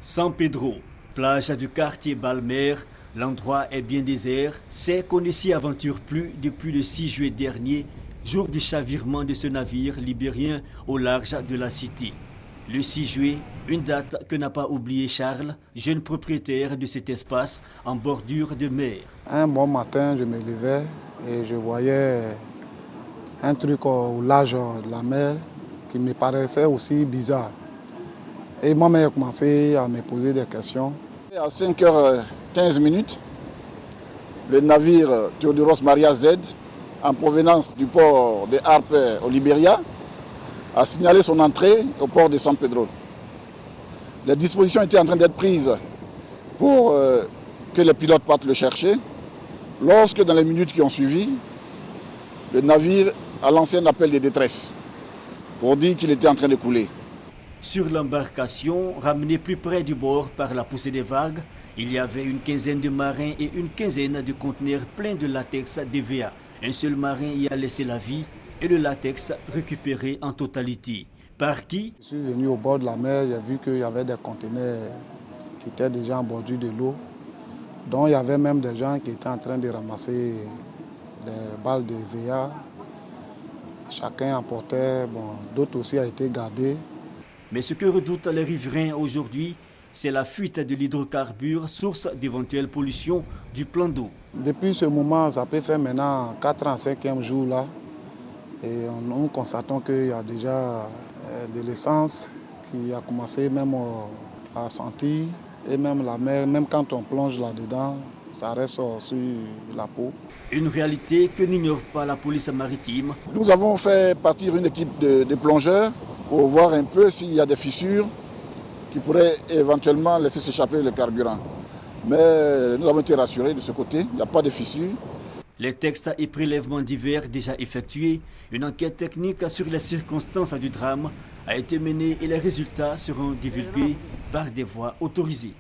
San Pedro, plage du quartier Balmer, l'endroit est bien désert. C'est qu'on ne s'y aventure plus depuis le 6 juillet dernier, jour du chavirement de ce navire libérien au large de la cité. Le 6 juillet, une date que n'a pas oublié Charles, jeune propriétaire de cet espace en bordure de mer. Un bon matin, je me levais et je voyais un truc au large de la mer qui me paraissait aussi bizarre. Et moi-même, j'ai commencé à me poser des questions. À 5h15, le navire Theodoros Maria Z, en provenance du port de Harpe au Libéria, a signalé son entrée au port de San Pedro. Les dispositions étaient en train d'être prises pour que les pilotes partent le chercher. Lorsque, dans les minutes qui ont suivi, le navire a lancé un appel de détresse pour dire qu'il était en train de couler. Sur l'embarcation, ramenée plus près du bord par la poussée des vagues, il y avait une quinzaine de marins et une quinzaine de conteneurs pleins de latex DVA. Un seul marin y a laissé la vie et le latex récupéré en totalité. Par qui? Je suis venu au bord de la mer, j'ai vu qu'il y avait des conteneurs qui étaient déjà en bordure de l'eau. Donc il y avait même des gens qui étaient en train de ramasser des balles de VA. Chacun emportait, d'autres aussi ont été gardés. Mais ce que redoutent les riverains aujourd'hui, c'est la fuite de l'hydrocarbure, source d'éventuelle pollution du plan d'eau. Depuis ce moment, ça peut faire maintenant 4 ans, 5e jour là. Et nous constatons qu'il y a déjà de l'essence qui a commencé même à sentir. Et même la mer, même quand on plonge là-dedans, ça reste sur la peau. Une réalité que n'ignore pas la police maritime. Nous avons fait partir une équipe de plongeurs pour voir un peu s'il y a des fissures qui pourraient éventuellement laisser s'échapper le carburant. Mais nous avons été rassurés de ce côté, il n'y a pas de fissures. Les textes et prélèvements divers déjà effectués, une enquête technique sur les circonstances du drame a été menée et les résultats seront divulgués par des voies autorisées.